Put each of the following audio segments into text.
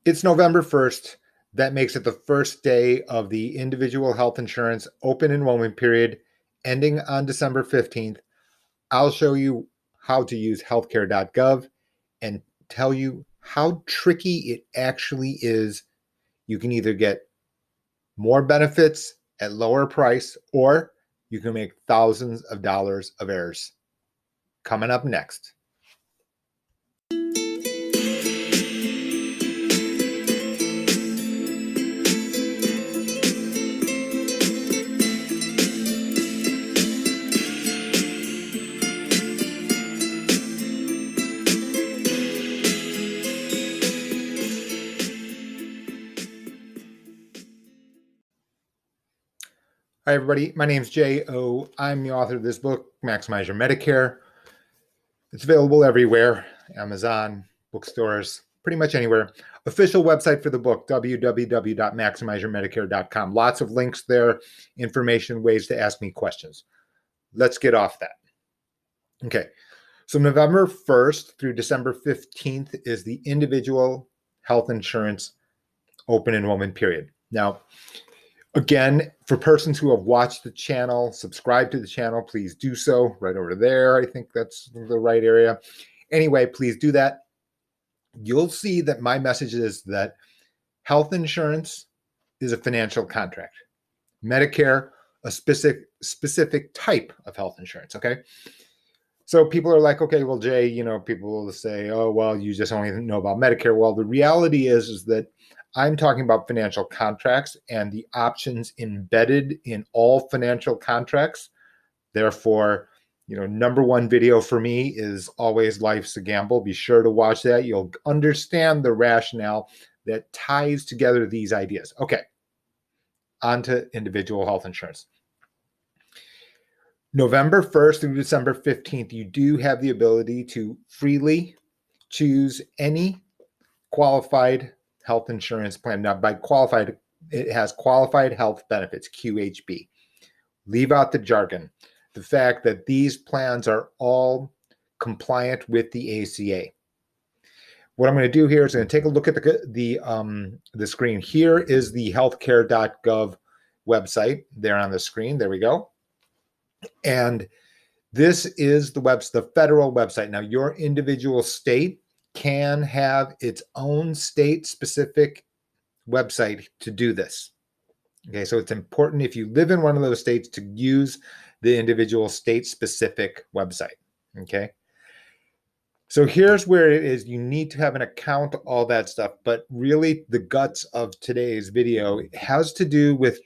It's November 1st. That makes it the first day of the individual health insurance open enrollment period ending on December 15th. I'll show you how to use healthcare.gov and tell you how tricky it actually is. You can either get more benefits at lower price, or you can make thousands of dollars of errors. Coming up next. Hi, everybody. My name is J.O. I'm the author of this book, Maximize Your Medicare. It's available everywhere, Amazon, bookstores, pretty much anywhere. Official website for the book, www.maximizeyourmedicare.com. Lots of links there, information, ways to ask me questions. Let's get off that. Okay, so November 1st through December 15th is the individual health insurance open enrollment period. Now, again, for persons who have watched the channel, subscribe to the channel, please do so right over there. I think that's the right area. Anyway, please do that. You'll see that my message is that health insurance is a financial contract. Medicare, a specific type of health insurance, okay? So people are like, okay, well, Jay, people will say, oh, well, you just only know about Medicare. Well, the reality is that I'm talking about financial contracts and the options embedded in all financial contracts. Therefore, number one video for me is always Life's a Gamble. Be sure to watch that. You'll understand the rationale that ties together these ideas. Okay, on to individual health insurance. November 1st through December 15th, you do have the ability to freely choose any qualified health insurance plan. Now, by qualified, it has qualified health benefits, QHB. Leave out the jargon. The fact that these plans are all compliant with the ACA. What I'm going to do here is going to take a look at the screen. Here is the healthcare.gov website there on the screen. There we go. And this is the federal website. Now, your individual state can have its own state-specific website to do this. Okay, so it's important if you live in one of those states to use the individual state-specific website. Okay, so here's where it is. You need to have an account, all that stuff. But really, the guts of today's video has to do with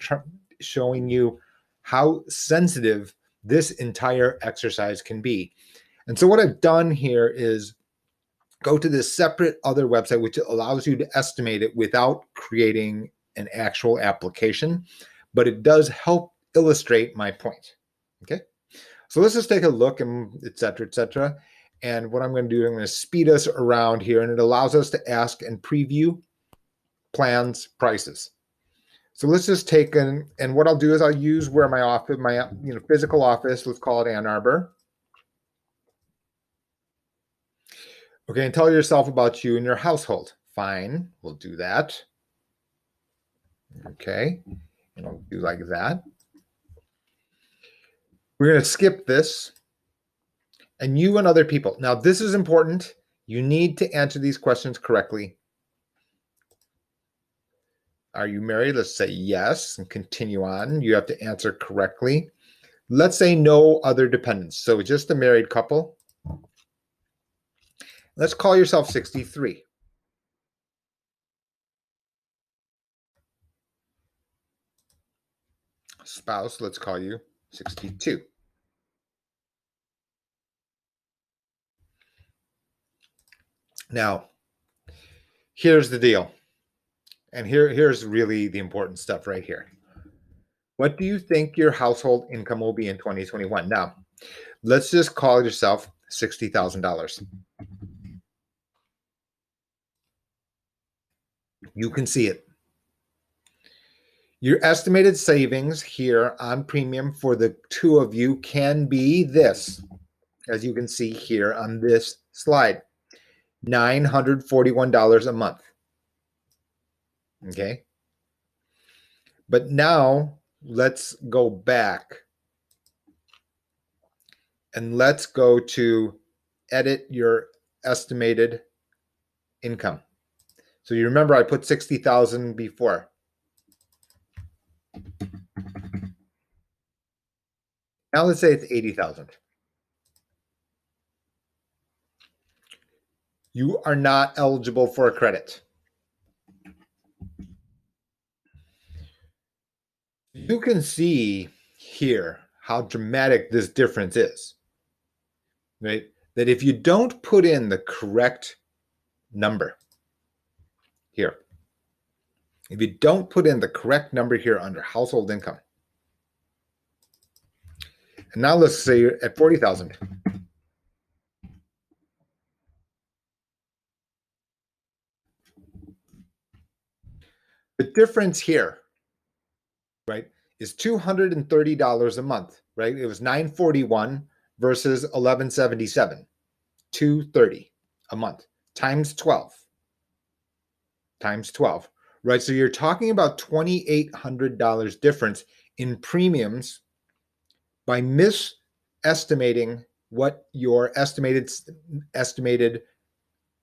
showing you how sensitive this entire exercise can be. And so what I've done here is go to this separate other website, which allows you to estimate it without creating an actual application, but it does help illustrate my point. Okay, so let's just take a look, and et cetera, et cetera. And what I'm going to do, I'm going to speed us around here, and it allows us to ask and preview plans, prices. So let's just take and what I'll do is I'll use where my office, my physical office, let's call it Ann Arbor. Okay, and tell yourself about you and your household. Fine, we'll do that. Okay, and I'll do like that. We're going to skip this. And you and other people. Now, this is important. You need to answer these questions correctly. Are you married? Let's say yes and continue on. You have to answer correctly. Let's say no other dependents. So just a married couple. Let's call yourself 63. Spouse, let's call you 62. Now, here's the deal. And here's really the important stuff right here. What do you think your household income will be in 2021? Now, let's just call yourself $60,000. You can see it. Your estimated savings here on premium for the two of you can be this, as you can see here on this slide, $941 a month. Okay. But now let's go back and let's go to edit your estimated income. So you remember I put 60,000 before. Now let's say it's 80,000. You are not eligible for a credit. You can see here how dramatic this difference is, right? That if you don't put in the correct number here, if you don't put in the correct number here under household income, and now let's say you're at 40,000. The difference here, right, is $230 a month, right? It was $941 versus $1177, $230 a month times 12, right? So you're talking about $2,800 difference in premiums by misestimating what your estimated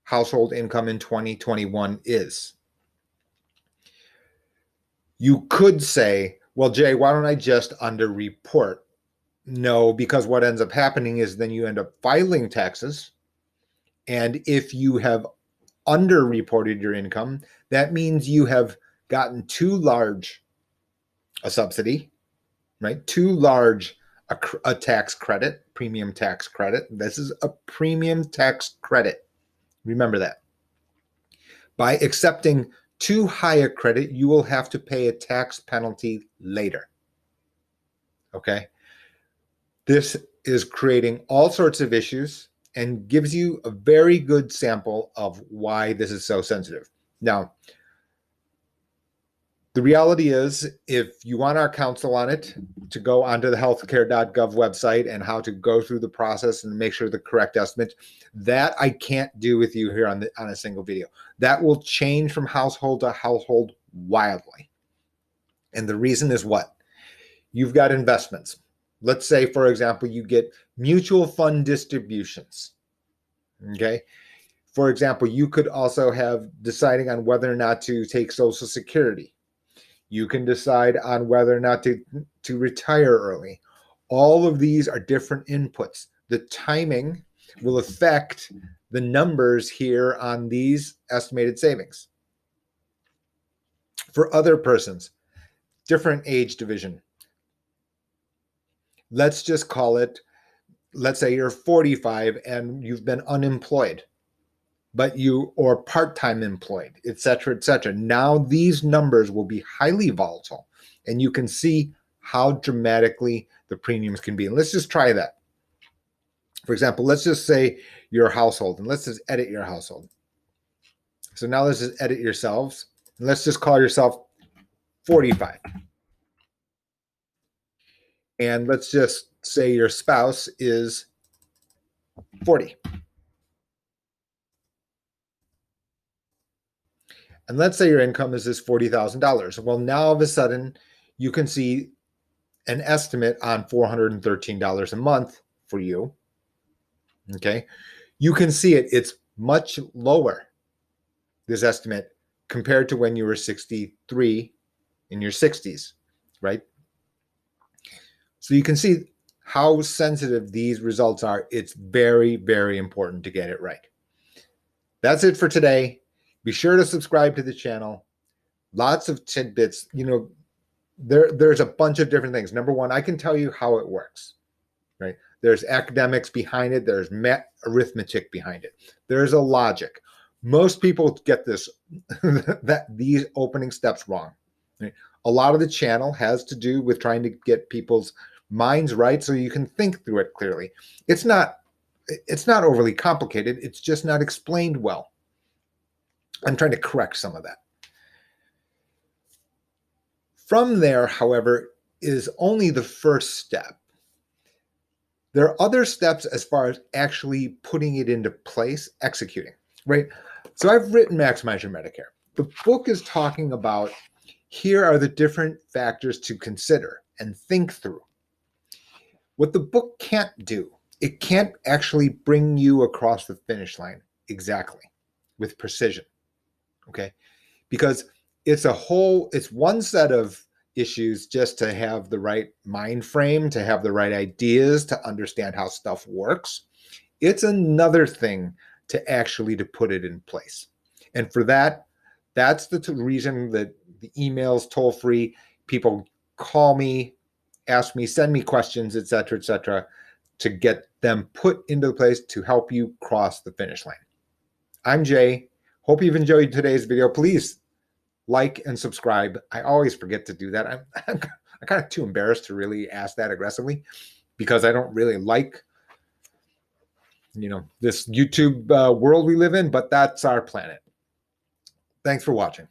household income in 2021 is. You could say, well, Jay, why don't I just underreport? No, because what ends up happening is then you end up filing taxes. And if you have underreported your income, that means you have gotten too large a subsidy, right? Too large a tax credit, premium tax credit. This is a premium tax credit. Remember that. By accepting too high a credit, you will have to pay a tax penalty later. Okay. This is creating all sorts of issues and gives you a very good sample of why this is so sensitive. Now, the reality is, if you want our counsel on it, to go onto the healthcare.gov website and how to go through the process and make sure the correct estimate, that I can't do with you here on a single video. That will change from household to household wildly. And the reason is what? You've got investments. Let's say, for example, you get mutual fund distributions. Okay. For example, you could also have deciding on whether or not to take Social Security. You can decide on whether or not to retire early. All of these are different inputs. The timing will affect the numbers here on these estimated savings. For other persons, different age division. Let's just call it, let's say you're 45 and you've been unemployed, but you or part-time employed, et cetera, et cetera. Now these numbers will be highly volatile, and you can see how dramatically the premiums can be. And let's just try that. For example, let's just say your household, and let's just edit your household. So now let's just edit yourselves, and let's just call yourself 45. And let's just say your spouse is 40. And let's say your income is this $40,000. Well, now all of a sudden you can see an estimate on $413 a month for you. Okay. You can see it. It's much lower, this estimate, compared to when you were 63 in your 60s, right? So you can see how sensitive these results are. It's very, very important to get it right. That's it for today. Be sure to subscribe to the channel. Lots of tidbits. You know, there's a bunch of different things. Number one, I can tell you how it works, right? There's academics behind it. There's arithmetic behind it. There's a logic. Most people get this, these opening steps wrong. Right? A lot of the channel has to do with trying to get people's minds right so you can think through it clearly. It's not overly complicated. It's just not explained well. I'm trying to correct some of that. From there, however, is only the first step. There are other steps as far as actually putting it into place, executing, right? So I've written Maximize Your Medicare. The book is talking about here are the different factors to consider and think through. What the book can't do, it can't actually bring you across the finish line exactly with precision. Okay. Because it's one set of issues just to have the right mind frame, to have the right ideas, to understand how stuff works. It's another thing to actually to put it in place. And for that, that's the reason that the emails toll free, people call me, ask me, send me questions, et cetera, to get them put into place to help you cross the finish line. I'm Jay. Hope you've enjoyed today's video. Please like and subscribe. I always forget to do that. I'm kind of too embarrassed to really ask that aggressively because I don't really like, this YouTube world we live in, but that's our planet. Thanks for watching.